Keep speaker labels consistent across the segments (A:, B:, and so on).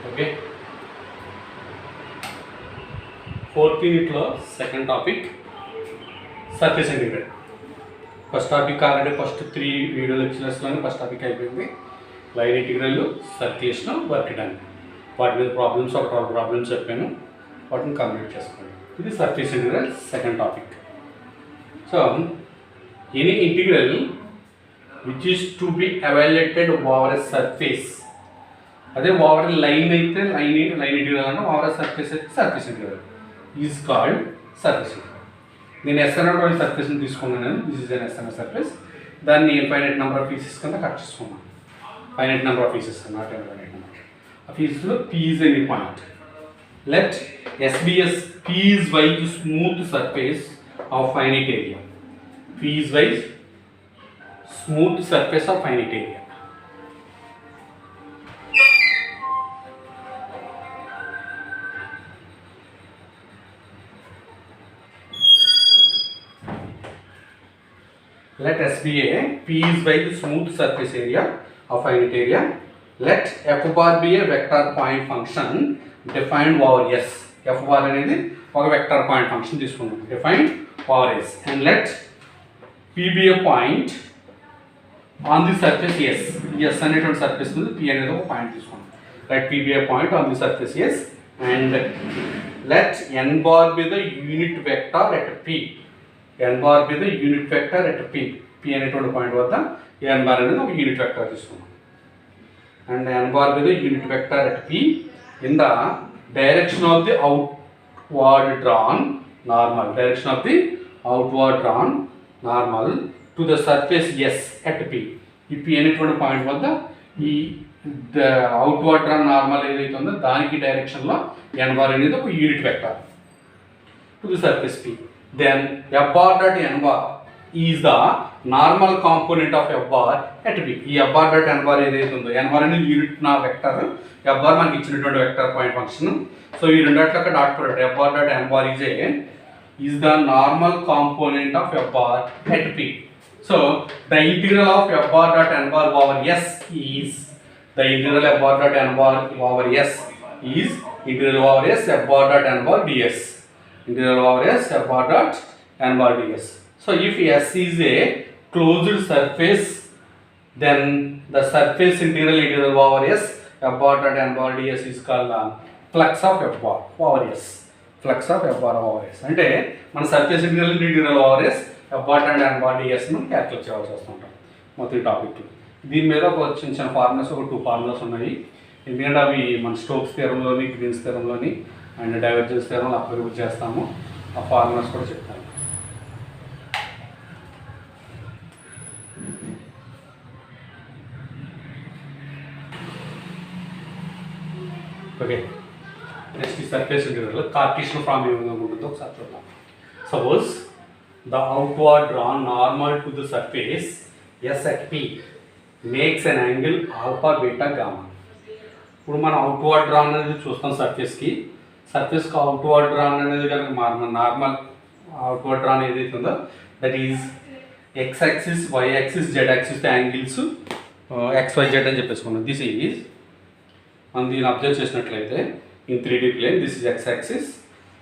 A: Okay, fourth యూనిట్లో second topic surface integral. First topic already first 3 video లెక్చర్స్లోనే first topic అయిపోయింది. Line integral, circulation, work done. వాటి మీద problems ఒక 12 problems చెప్పాను, వాటిని కంప్లీట్ చేసుకోండి. ఇది surface integral second topic. So any integral which is to be evaluated over a surface, అదే ఓవర్ లైన్ అయితే లైన్ ఇంటిగ్రల్ అంటే ఓవర్ సర్ఫేస్ అయితే surface integral is called surface integral. నేను ఎస్ఎన్ సర్ఫేస్ని తీసుకున్నాను, this is an SN surface. దాన్ని infinite number of pieces కింద cut చేసుకున్నాను. Finite number of pieces, not infinite number. ఆ పీసెస్లో P is any point. Let SBS P is y smooth surface of finite area. P is y smooth surface of finite area. Let S be a P is by the smooth surface area of finite area. Let F bar be a vector point function defined over S. F bar అనేది ఒక vector point function తీసుకున్నాం, defined over S. And let P be a point on the surface S. S అనేటువంటి surface మీద P అనేది ఒక point తీసుకున్నాం. Let P be a point on the surface S. And let N bar be the unit vector at P. N bar be the unit vector at P. P అనేటువంటి point వద్ద N bar అనేది ఒక unit vector తీసుకున్నాం. And N bar be the unit vector at P in the direction of the outward drawn normal. Direction of the outward drawn normal to the surface S at P. ఈ P అనేటువంటి point వద్ద ఈ outward drawn normal ఏదైతే ఉందో దానికి డైరెక్షన్లో N bar అనేది ఒక unit vector to the surface P. Then F bar dot N bar is the normal component of F bar at P. ఈ F bar dot N bar ఏదైతే ఉందో, N bar అనేది యూనిట్ నా vector, F bar మనకి ఇచ్చినటువంటి vector point function. So ఈ రెండిట్లో dot product F bar dot N bar is the normal component of F bar at P. So the integral of F bar dot N bar over S is the integral F bar dot N bar over S is integral over S F bar dot N bar ds. Integral over S F bar dot N bar ds. So if S is a closed surface, then the surface integral over S F bar dot N bar ds is called the flux of F bar over S. Flux of F bar over S. అంటే మన surface integral over S F bar dot N bar ds ను calculate చేయాల్సి వస్తుంటాం మొత్తం ఈ topic. దీని మీద ఒక చిన్న చిన్న ఫార్ములాస్, ఒక 2 ఫార్ములాస్ ఉన్నాయి. ఎందుకంటే అవి మన స్టోక్స్ థియరంలోని, గ్రీన్స్ థియరంలోని అండ్ డైవర్జెన్స్ థియరంలో అప్లై చేస్తాము. ఆ ఫార్ములాస్ కూడా చెప్తాను. ఓకే, నెక్స్ట్ ఈ సర్ఫేస్ ఇంటిగ్రల్ కార్టీసియన్ ఫార్మ్ ఏ విధంగా ఉంటుందో ఒకసారి చూద్దాం. Suppose the outward drawn normal to the surface S at P makes an angle alpha beta gamma. ఇప్పుడు మనం అవుట్వర్డ్ డ్రాన్ అనేది చూస్తాం సర్ఫేస్కి అవుట్వర్డ్ డ్రాన్ అనేది కనుక నార్మల్ అవుట్వర్డ్ డ్రాన్ ఏదైతే ఉందో that is X axis, why axis, Z axis angles XYZ అని చెప్పేసుకున్నాం. దిస్ ఈజ్ మనం దీన్ని అబ్జర్వ్ చేసినట్లయితే in 3D plane this is X axis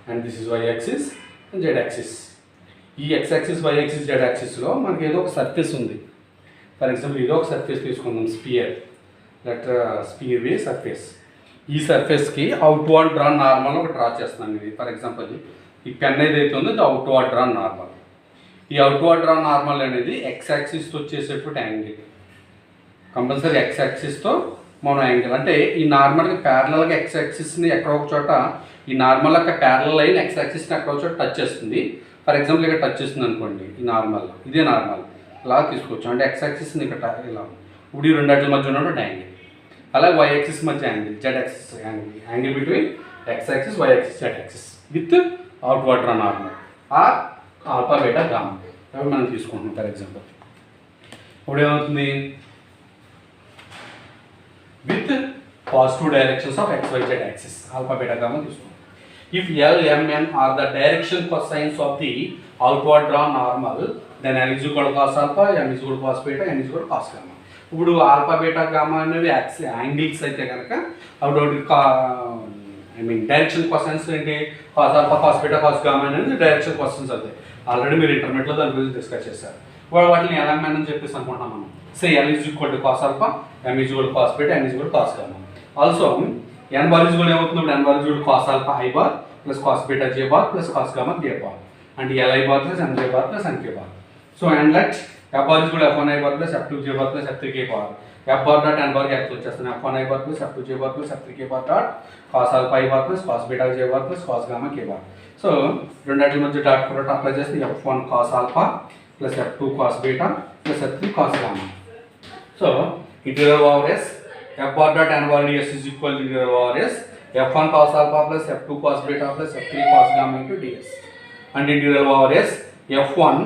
A: and this is Y axis and Z axis. ఈ X axis, why axis, Z యాక్సిస్లో మనకి ఏదో ఒక సర్ఫేస్ ఉంది. ఫర్ ఎగ్జాంపుల్ ఏదో ఒక సర్ఫేస్ తీసుకుందాం, స్పియర్. స్పియర్ వే సర్ఫేస్. ఈ సర్ఫేస్కి అవుట్వర్డ్ డ్రాన్ నార్మల్ ఒక డ్రా చేస్తున్నాను. ఇది ఫర్ ఎగ్జాంపుల్ ఈ పెన్ ఏదైతే ఉందో ఇది అవుట్వర్డ్ డ్రాన్ నార్మల్. ఈ అవుట్వర్డ్ డ్రాన్ నార్మల్ అనేది ఎక్స్ యాక్సిస్తో వచ్చేసేటువంటి యాంగిల్. కంపల్సరీ ఎక్స్ యాక్సిస్తో మనం యాంగిల్ అంటే ఈ నార్మల్గా ప్యారలల్గా ఎక్స్ యాక్సిస్ని ఎక్కడో ఒక చోట ఈ నార్మల్ యొక్క ప్యారలల్ లైన్ ఎక్స్ యాక్సిస్ని ఎక్కడో చోట టచ్ చేస్తుంది. ఫర్ ఎగ్జాంపుల్ ఇక్కడ టచ్ చేస్తుంది అనుకోండి, ఈ నార్మల్ ఇదే నార్మల్ ఇలా తీసుకోవచ్చు. అంటే ఎక్స్ యాక్సిస్ని ఇక్కడ ఇలా ఇప్పుడు ఈ రెండాటి మధ్య ఉన్నటువంటి యాంగిల్. అలాగే వై యాక్సిస్ మధ్య angle, z axis angle between x axis, why axis, Z axis with outward drawn normal are alpha beta gamma అవి మనం తీసుకుంటున్నాం. ఫర్ ఎగ్జాంపుల్ ఇప్పుడు ఏమవుతుంది, with positive directions of XYZ axis alpha beta gamma తీసుకుంటాం. If L, M, N are the direction cosines of the outward drawn normal, then L is equal to cos alpha, M is equal to cos beta, N is equal to cos gamma. ఇప్పుడు alpha beta gamma అనేవి angles అయితే కనుక అప్పుడు I mean direction questions ఏంటి, cos alpha cos beta cos gamma అనేది direction questions అవుతాయి. Already మీరు ఇంటర్మీడియట్లో దాని గురించి డిస్కస్ చేశారు. వాటిని ఎలా అని చెప్పేసి అనుకుంటున్నాం మనం. సే L is equal to cos alpha, M is equal to cos beta, N is equal to cos gamma. Also N bar is equal to ఏమవుతుంది, N bar is equal to cos alpha I bar plus cos beta J bar plus cos gamma K bar and Li bar plus Mj bar plus Nk bar. So and let F bar is equal to F1 I bar plus F2 J bar plus F3 K bar. F bar dot N bar cancel వచ్చేస్తుంది. F1 I bar plus F2 J bar plus F3 K bar dot cos alpha I bar plus cos beta J bar plus cos gamma K bar. So రెండాటి మధ్య dot product apply చేస్తే F1 cos alpha plus F2 cos beta plus F3 cos gamma. So integral over S F bar dot N bar ds is equal to integral over S F1 cos alpha plus F2 cos beta plus F3 cos gamma into ds and integral over S F1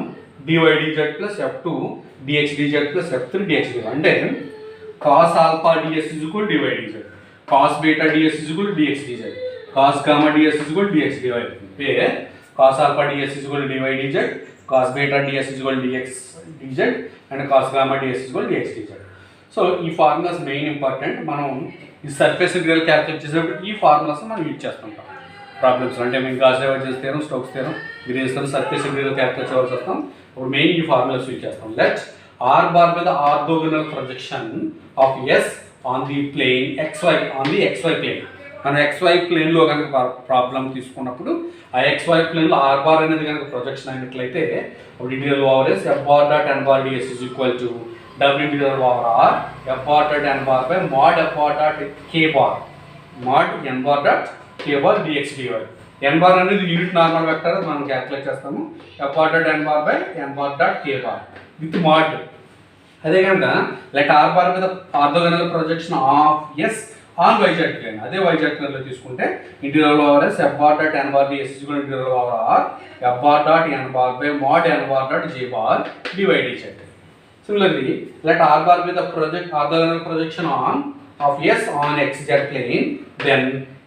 A: dy dz plus F2 dx dz plus F3 dx dy. అంటే cos alpha ds is equal to dy dz, cos beta ds is equal to dx dz, cos gamma ds is equal to dx dy. Where cos alpha ds is equal to dy dz, cos beta ds is equal to dx dz and cos gamma ds is equal to dx dz. So ఈ formulas main important. మనం ఈ surface integral calculate చేసేటప్పుడు ఈ formulas మనం use చేస్తుంటాం problems. అంటే మేము Gauss divergence theorem, Stokes theorem, Green's theorem, surface integral calculate చేయవలసి వస్తాం. ఇప్పుడు మెయిన్ ఈ ఫార్ములాస్ యూజ్ చేస్తాం. లెట్ ఆర్ బార్ మీద orthogonal projection of S on the plane xy, on the xy plane. మనం xy ప్లేన్లో కనుక ప్రాబ్లం తీసుకున్నప్పుడు ఆ xy ప్లేన్లో ఆర్ బార్ అనేది కనుక ప్రొజెక్షన్ అయినట్లయితే అప్పుడు integral over S F bar dot N bar ds is equal to W integral over R F bar dot N bar by mod F bar dot K bar mod N bar dot K bar dx dy. N bar అనేది unit normal vector, మనం calculate చేస్తాము. F bar dot N bar by N bar dot K bar with mod. అదే కనుక like R bar మీద orthogonal projection of S on yz plane, అదే yz ప్లేన్లో తీసుకుంటే integral over S F bar dot N bar ds is equal to integral over R F bar dot N bar by mod N bar dot J bar dy dz. Similarly, let R bar be the orthogonal projection of S on xz plane, then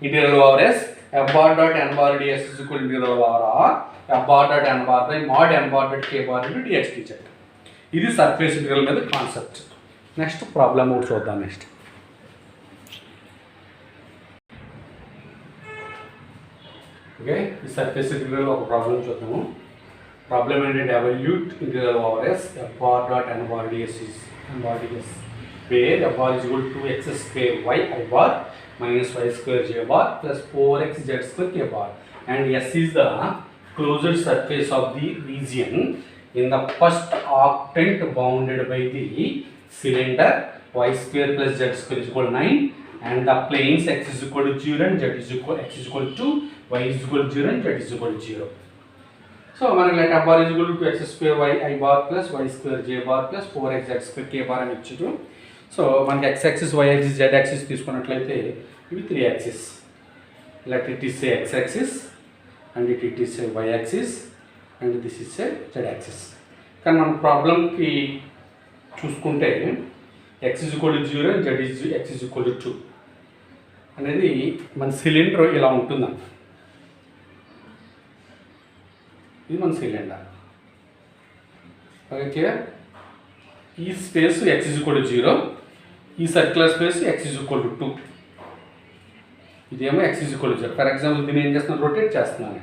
A: integral over S F bar dot N bar ds is equal to integral over R F bar dot N bar by mod N bar dot K bar into dx dz. ఇది surface integral మీద concept. Next problem ఒకటి చూద్దాం. Next okay, ఈ surface integral ఒక problem చూద్దాము. Problem ఏంటంటే evaluate integral over S F bar dot N bar ds is N bar ds where F bar is equal to x square y I bar minus y square j bar plus 4x z square k bar and S is the closed surface of the region in the first octant bounded by the cylinder y square plus z square is equal to 9 and the planes x is equal to 0 and z is equal x is equal to 2, y is equal to 0 and z is equal to 0. So మనకి let F bar is equal to x square y I bar plus y square j bar plus 4x z square k bar అని ఇచ్చారు. So మనకి x axis y axis z axis తీసుకున్నట్లయితే ఇవి 3 axis. Let it is a x axis and it is a y axis and this is a z axis. కానీ మన ప్రాబ్లంకి చూసుకుంటే x is equal to 0 and x is equal to 2 అనేది మన cylinder ఇలా ఉంటుందండి. ఇది మన సిలిండర్. ఓకే, ఈ space x is equal to 0, ఈ circular space x is equal to 2, ఇదేమో x is equal to 0. For example దీన్ని ఏం చేస్తున్నాను, రొటేట్ చేస్తున్నాను.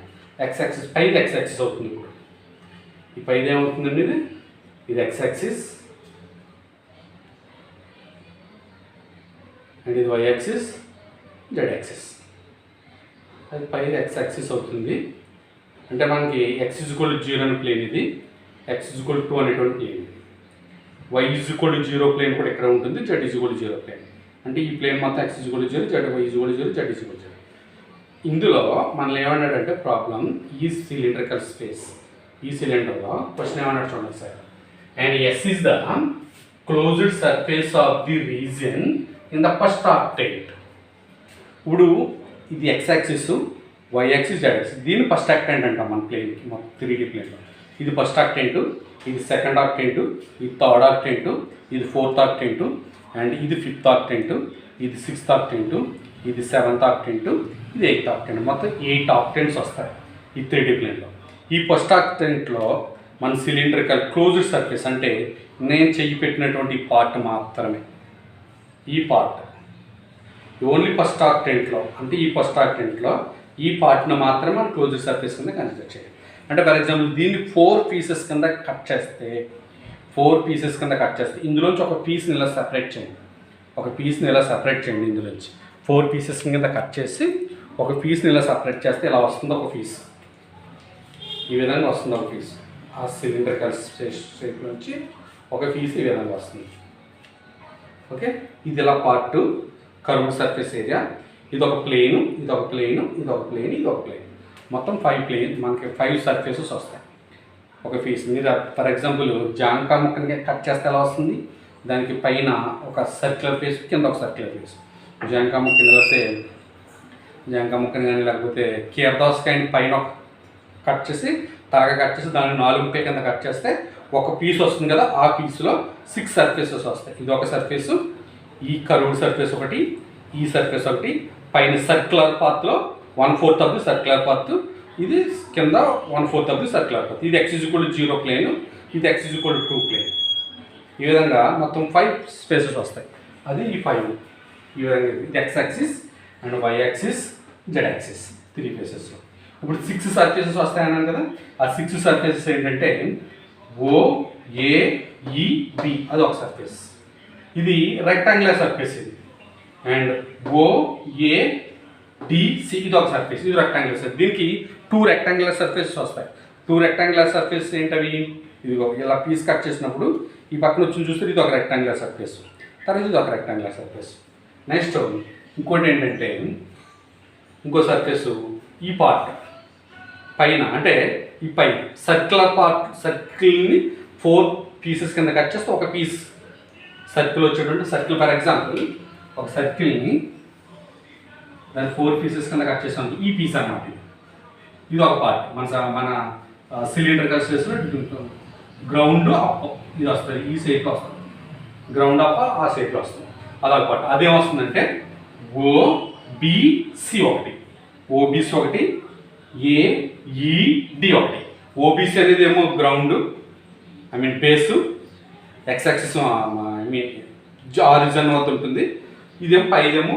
A: x యాక్సిస్ పైది x యాక్సిస్ అవుతుంది. ఇప్పుడు ఈ పైది ఏమవుతుందండి, ఇది x యాక్సిస్ అండ్ ఇది y యాక్సిస్ z యాక్సిస్. అది పైది x యాక్సిస్ అవుతుంది. అంటే మనకి x is equal to 0 అని ప్లేన్ ఇది, x is equal to 2 అనేటువంటి ప్లేన్ ఇది. y is equal to 0 plane కూడా ఇక్కడ ఉంటుంది, z is equal to 0 plane. అంటే ఈ ప్లేన్ మొత్తం x is equal to 0, y is equal to 0, z is equal to 0. ఇందులో మనల్ని ఏమన్నాడంటే ప్రాబ్లం ఈ సిలిండ్రికల్ స్పేస్, ఈ సిలిండర్లో క్వశ్చన్ ఏమన్నాడు చూడండి sir. And S is the closed surface of the region in the first octant. ఇప్పుడు ఇది x axis, y axis, z axis. దీన్ని ఫస్ట్ ఆక్టెంట్ అంటాం మన ప్లేన్కి, మొత్తం 3D ప్లేన్లో. ఇది ఫస్ట్ ఆక్టెంట్, ఇది సెకండ్ ఆక్టెంట్, ఇది థర్డ్ ఆక్టెంట్, ఇది ఫోర్త్ ఆక్టెంట్ అండ్ ఇది ఫిఫ్త్ ఆక్టెంట్, ఇది సిక్స్త్ ఆక్టెంట్, ఇది సెవెంత్ ఆక్టెంట్, ఇది ఎయిత్ ఆక్టెంట్. మొత్తం 8 ఆక్టెంట్స్ వస్తాయి ఈ 3D ప్లేన్లో. ఈ ఫస్ట్ ఆక్టెంట్లో మన సిలిండ్రికల్ క్లోజ్డ్ సర్ఫేస్ అంటే నేను చెయ్యి పెట్టినటువంటి పార్ట్ మాత్రమే, ఈ పార్ట్ ఓన్లీ ఫస్ట్ ఆక్టెంట్లో, అంటే ఈ ఫస్ట్ ఆక్టెంట్లో ఈ పార్ట్ను మాత్రమే మనం క్లోజ్డ్ సర్ఫేస్ కింద కన్సిడర్ చేయాలి. అంటే ఫర్ ఎగ్జాంపుల్ దీన్ని 4 పీసెస్ కింద కట్ చేస్తే, 4 పీసెస్ కింద కట్ చేస్తే ఇందులోంచి ఒక పీస్ని ఇలా సపరేట్ చేయండి, ఒక పీస్ని ఇలా సపరేట్ చేయండి. ఇందులోంచి 4 పీసెస్ కింద కట్ చేసి ఒక పీస్ని ఇలా సపరేట్ చేస్తే ఇలా వస్తుంది ఒక పీస్, ఈ విధంగా వస్తుంది ఒక పీస్. ఆ సిలిండ్రికల్ షేప్ నుంచి ఒక పీస్ ఈ విధంగా వస్తుంది. ఓకే, ఇది ఇలా పార్ట్ కర్వ్డ్ సర్ఫేస్ ఏరియా. ఇది ఒక ప్లేను, ఇది ఒక ప్లేను, ఇది ఒక ప్లేన్, ఇది ఒక ప్లేన్, మొత్తం 5 ప్లేన్, మనకి 5 సర్ఫేసెస్ వస్తాయి ఒక పీస్. మీరు ఫర్ ఎగ్జాంపుల్ జాంకా ముక్కని కట్ చేస్తే ఎలా వస్తుంది, దానికి పైన ఒక సర్క్యులర్ ఫేస్, కింద ఒక సర్క్యులర్ ఫేస్. జాంకా ముక్కని లేకపోతే జాంకా ముక్కని కానీ లేకపోతే కీరదోసకాయని పైన కట్ చేసి తరగా కట్ చేసి దాన్ని 4 ముక్కల కింద కట్ చేస్తే ఒక పీస్ వస్తుంది కదా, ఆ పీస్లో 6 సర్ఫేసెస్ వస్తాయి. ఇది ఒక సర్ఫేసు, ఈ కర్వ్డ్ సర్ఫేస్ ఒకటి, ఈ సర్ఫేస్ ఒకటి, పైన సర్క్యులర్ పార్ట్లో 1/4 ఆఫ్ ది సర్క్యులర్ పార్ట్, ఇది కింద 1/4 ఆఫ్ ది సర్క్యులర్ పార్ట్. ఇది x=0 ప్లేన్, ఇది x=2 ప్లేన్. ఈ విధంగా మొత్తం 5 స్పేసెస్ వస్తాయి. అది ఈ 5 ఈ విధంగా, ఇది x axis and y axis, z axis, 3 ఫేసెస్లో. ఇప్పుడు 6 సర్ఫేసెస్ వస్తాయన్నాను కదా, ఆ 6 సర్ఫేసెస్ ఏంటంటే O A E B, అది ఒక సర్ఫేస్. ఇది రెక్టాంగులర్ సర్ఫేస్ ఇది. And O A D C, ఇది ఒక సర్ఫేస్, ఇది రెక్టాంగులర్ సర్ఫేస్. దీనికి 2 రెక్టాంగులర్ సర్ఫేసెస్ వస్తాయి. 2 రెక్టాంగులర్ సర్ఫేస్ ఏంటవి, ఇది ఇలా పీస్ కట్ చేసినప్పుడు ఈ పక్కన వచ్చి చూస్తే ఇది ఒక రెక్టాంగులర్ సర్ఫేస్, తర్వాత ఇది ఒక రెక్టాంగులర్ సర్ఫేస్. నెక్స్ట్ ఇంకోటి ఏంటంటే ఇంకో సర్ఫేసు ఈ పార్ట్ పైన, అంటే ఈ పై సర్క్యులర్ పార్ట్, సర్కిల్ని 4 పీసెస్ కింద కట్ చేస్తే ఒక పీస్ సర్కిల్ వచ్చేటువంటి సర్కిల్. ఫర్ ఎగ్జాంపుల్ ఒక సర్కిల్ని దాన్ని 4 పీసెస్ కింద కట్ చేసాం, ఈ పీస్ అన్నమాట. ఇది ఒక పార్ట్. మన సిలిండ్రికల్ స్పేస్లో గ్రౌండ్ అప్ ఇది వస్తుంది, ఈ షేప్లో వస్తుంది. గ్రౌండ్ అప్ ఆ షేప్లో వస్తుంది, అదొక పార్ట్. అదేమొస్తుందంటే OBC ఒకటి, OBC ఒకటి, AED ఒకటి. OBC అనేది ఏమో ground, I mean base, X axis I mean origin వద్ద ఉంటుంది. ఇదేమో పైదేమో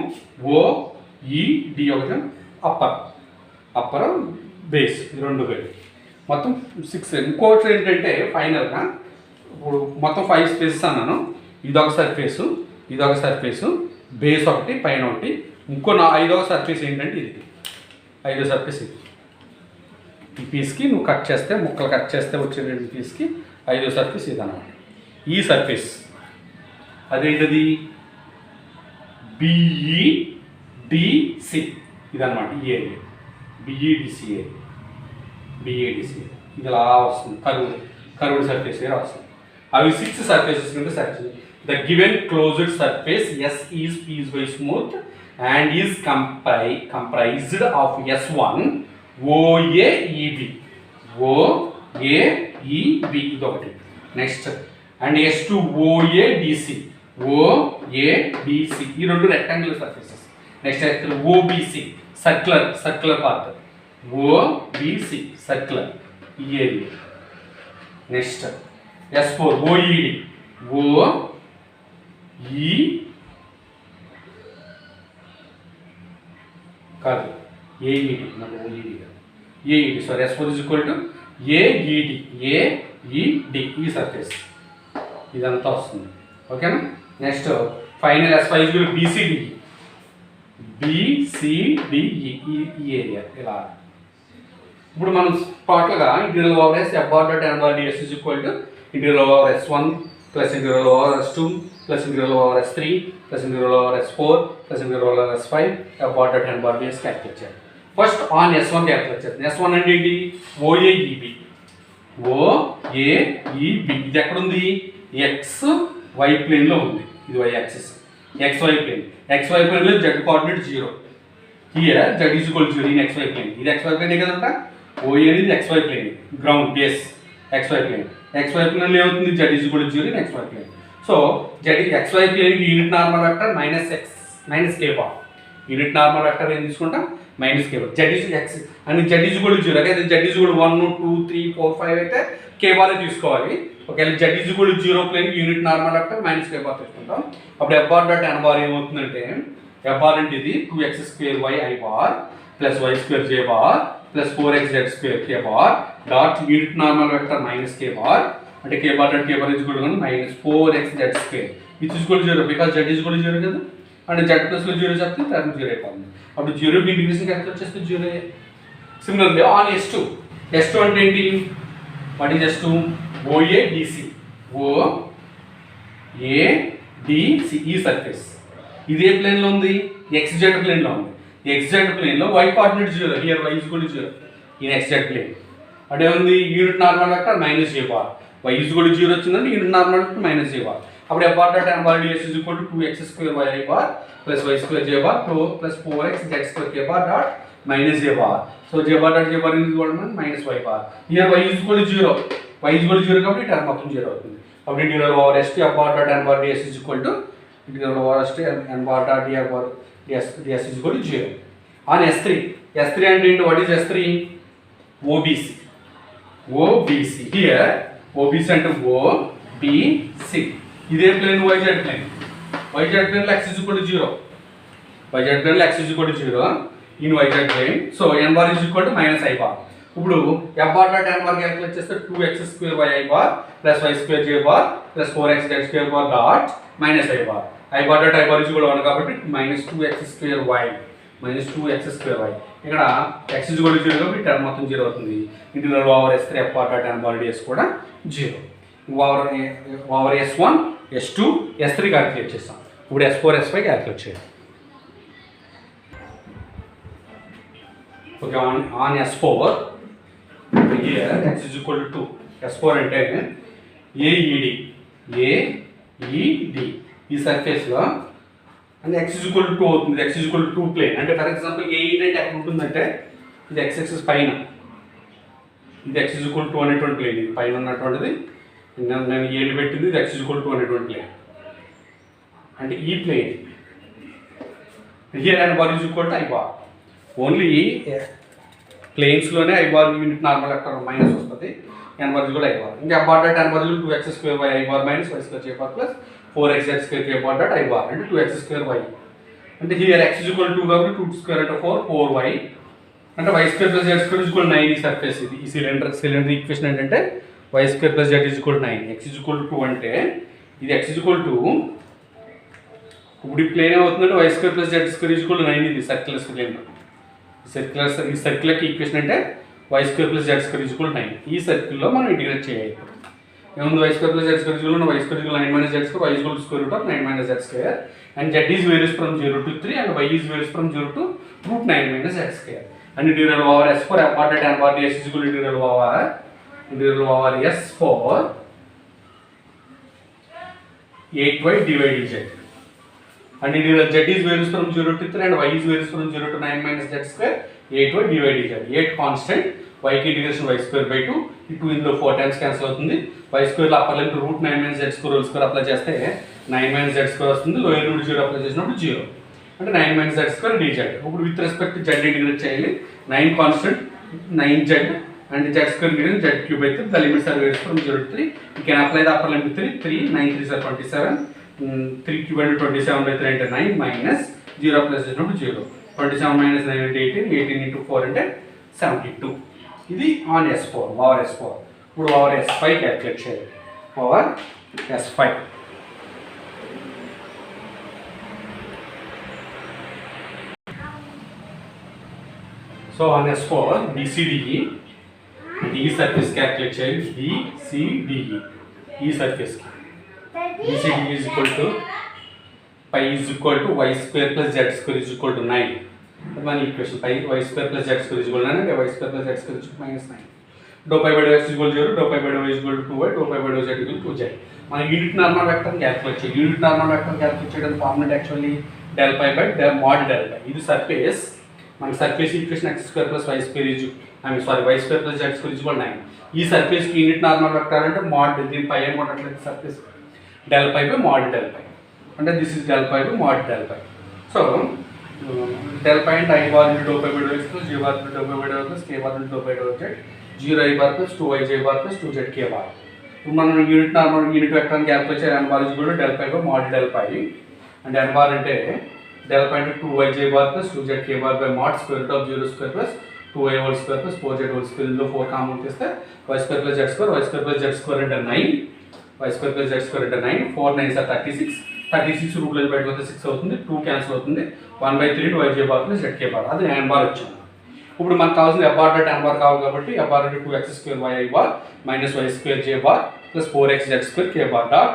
A: OED ఒకటి, అప్పర్ బేస్, ఇది 2 బేస్, మొత్తం 6. ఇంకోటి ఏంటంటే ఫైనల్గా ఇప్పుడు మొత్తం 5 స్పేసెస్ అన్నాను. ఇదొక సర్ఫేసు, ఇదొక సర్ఫేసు, బేస్ ఒకటి, పైన ఒకటి. ఇంకో 5వ సర్ఫేస్ ఏంటంటే ఇది, 5వ సర్ఫేస్ ఇది. ఈ పీస్కి నువ్వు కట్ చేస్తే, ముక్కలు కట్ చేస్తే వచ్చే 2 పీస్కి 5వ సర్ఫేస్ ఇది అన్నమాట. ఈ సర్ఫేస్ అదేంటది BEDC, ఇదన్నమాట ఈ ఏరియా, BEDC ఏరియా, BEDC ఇది ఇలా వస్తుంది, కర్వ్డ్ సర్ఫేస్ ఏరియా వస్తుంది. అవి 6 సర్ఫేసెస్ కింద search. The given closed surface S is piecewise smooth and is comprised of S1 OAEB, OAEB ఇది ఒకటి. Next and S2 OADC, OADC ఈ 2 rectangular surfaces. Next OBC circular part, OBC circular ఈ area. Next S4 OED, కాదు AED, నాకు OED కాదు, AED sorry. S4 is equal to AED, ఈ surface ఇదంతా వస్తుంది. ఓకేనా. Next final S5 is equal to BCDE, ఈ ఏరియా ఇలా. ఇప్పుడు మనం టోటల్గా interior over S F/(n/ds) is equal to interior over S1 plus interior over S2 plus interior over S3 plus interior over S4 plus interior over S5 F/(n/ds) calculate చేయాలి. First on S1 calculate చేస్తాం. S1 అంటే ఏంటి, OAEB, ఇది ఎక్కడుంది, XY ప్లేన్లో ఉంది. ఇది Y axis, XY plane. XY ప్లేన్లో Z coordinate 0, here Z is equal to 0 in XY plane. ఇది XY ప్లేన్ కదంట. OA అనేది XY plane, ground base XY plane. XY ప్లేన్లో ఏమవుతుంది, Z is equal to 0 in XY plane. So XY ప్లేన్కి unit normal vector -k bar. Unit normal vector ఏం తీసుకుంటాం, minus K bar Z is X అని Z is కూడా 0 అయితే Z is కూడా 1 2 3 4 5 అయితే కే బార్ తీసుకోవాలి. ఒకవేళ జెడ్ ఈజ్ కూడా 0 plane unit normal vector minus K bar తీసుకుంటాం. అప్పుడు ఎఫ్ బార్ డాట్ ఎన్ బార్ ఏమవుతుందంటే ఎఫ్ బార్ అంటే ఇది 2x² y i bar plus y² j bar plus 4xz² k bar dot unit normal vector minus K bar అంటే K bar dot K bar is కూడా minus 4xz² which is కూడా 0 because Z is కూడా 0 కదా అంటే Z ప్లస్లో 0 చెప్తే term 0 అయిపోతుంది. అప్పుడు 0కి ఇంటిగ్రేషన్ ఎంత వచ్చేస్తే 0. సిమిలర్లీ ఆన్ S2 అంటే ఏంటి what is S2 OADC OADC ఈ సర్ఫేస్ ఇది ఏ ప్లేన్లో ఉంది XZ ప్లేన్లో ఉంది. XZ ప్లేన్లో y coordinate 0 here y is కూడా 0 ఇన్ XZ ప్లేన్ అంటే ఉంది unit normal vector minus j bar y is కూడా 0 వచ్చిందంటే unit normal vector minus j bar అప్పుడు f bar dot n bar ds is equal to 2x² y i bar plus y² j bar plus 4xz² k bar dot minus j bar so j bar dot j bar is equal to minus y bar here y is equal to 0 y is equal to 0 కాబట్టి term మొత్తం 0 అవుతుంది. అప్పుడు integral over s f bar dot n bar ds is equal to integral over s n bar dot d bar ds is equal to 0. On S3 అంటే ఏంటి what is S3 OBC here OBC అంటే OBC ఇదే plane YZ plane లో x is equal to 0 YZ plane లో x is equal to 0 in YZ plane so n bar is equal to minus i bar. ఇప్పుడు f bar dot n bar calculate చేస్తే 2x² y i bar plus y² j bar plus 4xz² bar dot minus i bar i bar dot i bar is equal to 1 కాబట్టి minus 2x² y minus 2x² y ఇక్కడ x is equal to 0 కాబట్టి term మొత్తం 0 అవుతుంది. Integral over S3 f bar dot n bar ds కూడా 0. Over S1 S2 S3 calculate చేస్తాం. ఇప్పుడు S4 S5 calculate చేయాలి. Okay on S4 here x is equal to 2 S4 అంటే AED ఈ సర్ఫేస్లో అంటే x ఈజ్ ఈక్వల్ టు 2 అవుతుంది. x is equal to 2 plane అంటే for example AED అంటే ఎక్కడ ఉంటుందంటే ఇది x యాక్సిస్ పైన ఇది x ఈజ్ ఈక్వల్ టు 2 అనేటువంటి ప్లేన్ ఇది పైన ఉన్నటువంటిది నేను ఏడు పెట్టింది ఇది x ఈజ్ ఈక్వల్ టు 2 అనేటువంటి ప్లేన్ అంటే ఈ plane here n bar is equal to i bar only ప్లేన్స్లోనే i bar unit normal vector minus వస్తుంది n bar is equal i bar ఇంకా f bar dot n bar is equal to 2x² y i bar minus y² j bar plus 4xz² k bar dot i bar అంటే 2x² y అంటే here x is equal to 2 కాబట్టి 2 అంటే 4y అంటే y² plus z² is equal 9 ఈ surface ఇది ఈ cylinder equation ఏంటంటే y² plus z is equal 9 x is equal to 2 అంటే ఇది x ఈజ్ ఈక్వల్ టు ఇప్పుడు ఈ ప్లేన్ ఏమవుతుందంటే y² plus z² is equal 9 ఇది సర్క్యులర్ సిలిండర్ ఈ సర్క్యులర్కి ఈక్వేషన్ అంటే y² plus z² is equal 9 ఈ సర్కిల్లో మనం ఇంటిగ్రేట్ చేయాలి. ఏముంది y² plus z² is equal y² is equal 9 minus z² y is equal to square root of 9 minus z² and z is various from 0 to 3 and y is various from 0 to root 9 minus z². And integral over S4 f bar dot n bar ds is equal to integral over S4 8y dy dz. And integral z is varies from 0 to 3 and y is varies from 0 to 9 minus z square 8y dy dz. 8 constant y की integration y square by 2 ఈ 2 ఇందులో 4 times cancel అవుతుంది y square లో upper limit root 9 minus z square whole square apply చేస్తే 9 minus z square వస్తుంది lower root 0 apply చేసినప్పుడు 0 అంటే 9 minus z square dz. ఇప్పుడు with respect to z integrate చేయాలి 9 constant 9z and z square given z cube by 3 the limits are varies from 0 to 3 you can apply the upper limit 3 9 3s are 27 3 cube into 27 by 3 into 9 minus 0 plus is not 0 27 minus 9 into 18 18 into 4 into 72 ఇది on S4 over S4 ఇప్పుడు over S5 calculate చేయాలి over S5 so on S4 BCDE D surface calculate చేయాలి BCDE ఈ surface కి BCDE is equal to pi is equal to y square plus z square is equal to 9 one equation pi y square plus z square is equal to 9 and y square plus z square is equal to minus 9 dou pi by dou x is equal to 0 dou pi by dou y is equal to 2y dou pi by dou z is equal to 2z మన unit normal vector calculate చేయాలి unit normal vector calculate చేయడం formula actually del pi by mod del pi ఇది surface మన surface equation x square plus y square is y square plus z square is equal to 9 ఈ surface కి unit normal vector అంటే mod దీని పై ఏం కొట్టట్లేదు surface del pi by mod del pi అంటే this is del pi by mod del pi so del point I bar into dou pi by dou x plus j bar into dou pi by dou y plus k bar into dou pi dou z 0 I bar plus 2 I j bar plus 2 z k bar. ఇప్పుడు మనం unit normal unit vector calculate చేయాలి n bar is equal to del pi by mod del pi and n bar అంటే del pi into 2 I j bar plus 2 z k bar by mod square root of 0 square plus 2 I whole square plus 4 z whole square ఇందులో 4 common తీస్తే y square plus z square అంటే 9 y square plus z square అంటే 9 4 9s are 36 route లో బయటకు వస్తే 6 అవుతుంది 2 cancel అవుతుంది 1/3 y j bar plus z k bar అది n bar వచ్చింది. ఇప్పుడు మనకు కావాల్సిన f bar n bar కావాలి కాబట్టి f bar into 2x square y bar minus y square j bar plus 4x z square k bar dot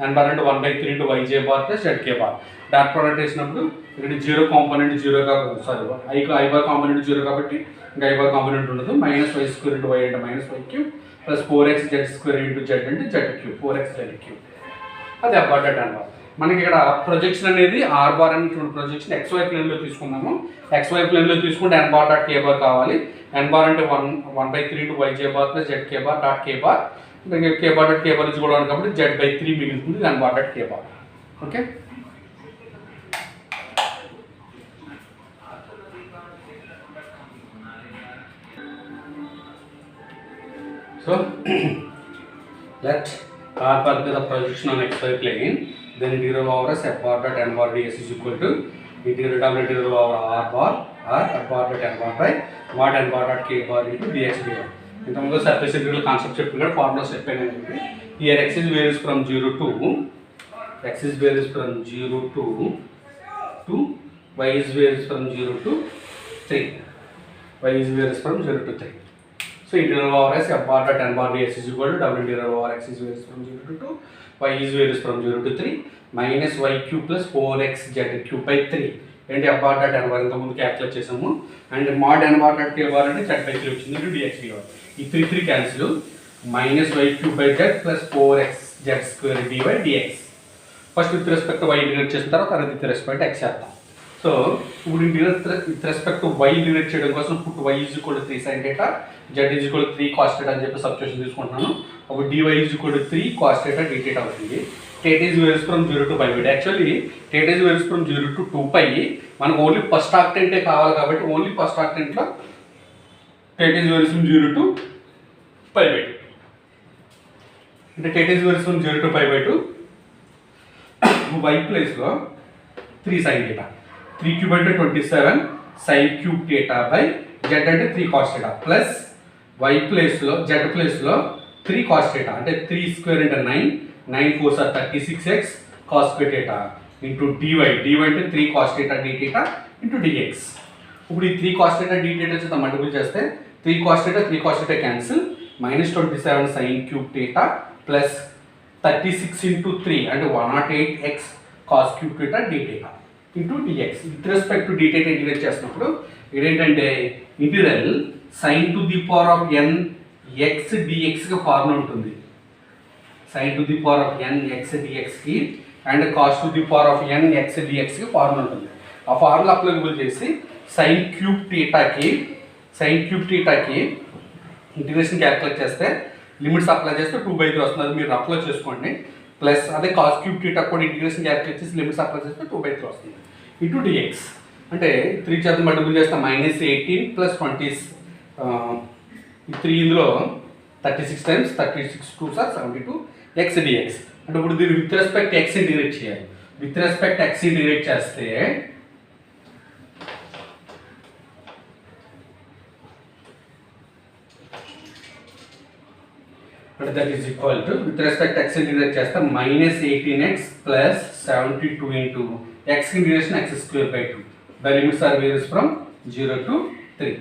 A: n bar into 1/3 into y j bar plus z k bar dot product వేసినప్పుడు ఇక్కడ 0 component 0 కాబట్టి sorry i bar component 0 కాబట్టి ఇంకా i bar component ఉండదు minus y square into y అంటే minus y cube plus 4x z square into z అంటే z cube 4x z cube అది f bar dot n bar. మనకి ఇక్కడ projection అనేది r bar అనేటువంటి ప్రొజెక్షన్ xy ప్లేన్ లో తీసుకున్నాము. xy ప్లేన్ లో తీసుకుంటే n bar dot k bar కావాలి. n bar అంటే 1/3 into y j bar plus z k bar dot k bar k bar dot k bar తీసుకోవడానికి కాబట్టి z/3 మిగులుతుంది n bar dot k bar. Okay so let r bar be the projection on xy plane, then integral over s f bar dot n bar ds is equal to integral over r bar f bar dot n bar by mod n bar dot k bar into dx dy. ఇంతకుముందు surface integral concept చెప్పిన formulas చెప్పాను. Here x is varies from 0 to y is varies from 0 to 3 y is varies from 0 to 3. So integral over s f bar dot n bar ds is equal to double integral over x is varies from 0 to 2 y is varies from 0 to 3 minus y cube plus 4x z cube by 3 ఏంటి f bar dot n bar ఇంతకుముందు calculate చేసాము and mod n bar dot k bar అంటే z/3 వచ్చింది into dx dy. ఈ 3 cancel minus y cube by z plus 4x z square dy dx. First with respect y integrate చేసిన తర్వాత with respect x చేద్దాం. So ఇప్పుడు with respect to y integrate చేయడం కోసం put y is equal to 3 sin theta z is equal to 3 cos theta అని చెప్పి substitution తీసుకుంటున్నాను. అప్పుడు dy is equal to 3 cos theta d theta అవుతుంది. theta is varies from 0 to pi. Actually theta is varies from 0 to 2pi. మనకు only first ఆక్టెంటే కావాలి కాబట్టి only first ఆక్టెంట్లో theta is varies from 0 to pi by 2. అంటే theta is varies from 0 to pi by 2 y ప్లేస్లో 3 sin theta 3 cube అంటే 27 sin cube theta by z అంటే 3 cos theta plus y ప్లేస్లో z ప్లేస్లో 3 cos theta అంటే 3 square అంటే 9 4s are 36x cos square theta into dy అంటే 3 cos theta d theta into dx. ఇప్పుడు ఈ 3 cos theta d theta చేత multiple చేస్తే 3 cos theta cancel minus 27 sin cube theta plus 36 into 3 అంటే 108x cos cube theta d theta into dx. With respect to d theta integrate చేసినప్పుడు ఇదేంటంటే integral sin to the power of n x dx కి formula ఉంటుంది. sin to the power of n x dx కి and cos to the power of n x dx కి formula ఉంటుంది. ఆ formula applicable చేసి sin cube theta కి integration calculate చేస్తే limits apply చేస్తే 2/3 వస్తుంది. అది మీరు అప్లై చేసుకోండి. ప్లస్ అదే cos cube theta కూడా ఇంటిగ్రేషన్ క్యాల్కులేట్ చేసి లిమిట్స్ అప్లై చేస్తే 2/3 వస్తుంది ఇంటూ dx. అంటే 3 చేత మల్టిపుల్ చేస్తే -18 ప్లస్ 20 3 ఇందులో 36 times 36 2s are 72 x dx. అంటే ఇప్పుడు దీన్ని విత్ రెస్పెక్ట్ x ఇంటిగ్రేట్ చేయాలి. విత్ రెస్పెక్ట్ x ఇంటిగ్రేట్ చేస్తే that is equal to with respect x integrate చేస్తే -18x plus 72 into x integration x square by 2. The limits are varies from 0 to 3.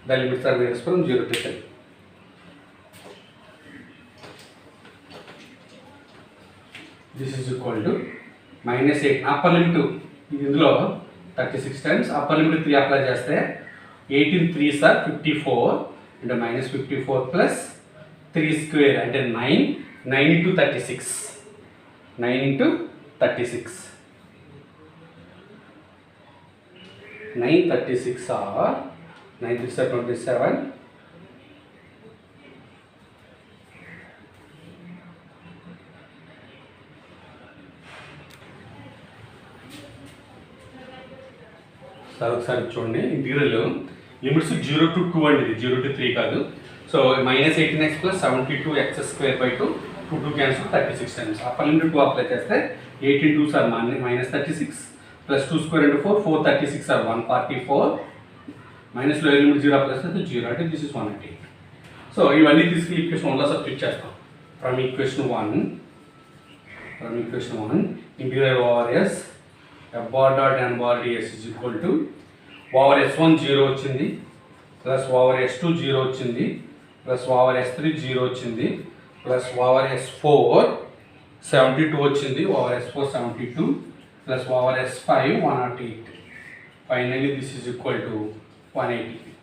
A: The limits are varies from 0 to 3. This is equal to -8 upper limit ఇందులో 36 times upper limit 3 apply చేస్తే 18 3s are 54 అంటే -54 plus 3 square అంటే 9 into 36 9 into 36 936 are 9 3s are 27 so sir ఒకసారి చూడండి interior limits 0 to 2 అండి, ఇది 0 to 3 కాదు. So -18x + 72x² 2 2 cancel 36 times. Upper limit 2 apply చేస్తే 18 2 సార్ -36 + 2 స్క్వేర్ × 4 436 సార్ 144 మైనస్ లోయర్ లిమిట్ 0 అప్లై చేస్తే 0 అంటే దిస్ ఇస్ 188. సో ఇవన్నీ తీసుకుని ఈక్వేషన్ 1లో సబ్స్టిట్యూట్ చేస్తాం. ఫ్రమ్ ఈక్వేషన్ 1 ఇంటీరియర్ ఓవర్ ఎస్ f bar dot n bar ds is equal to over s1 0 వచ్చింది ప్లస్ ఓవర్ s2 0 వచ్చింది ప్లస్ ఓవర్ s3 0 వచ్చింది ప్లస్ ఓవర్ s4 72 వచ్చింది over s4 72 plus over s5 108. Finally this is equal to 180.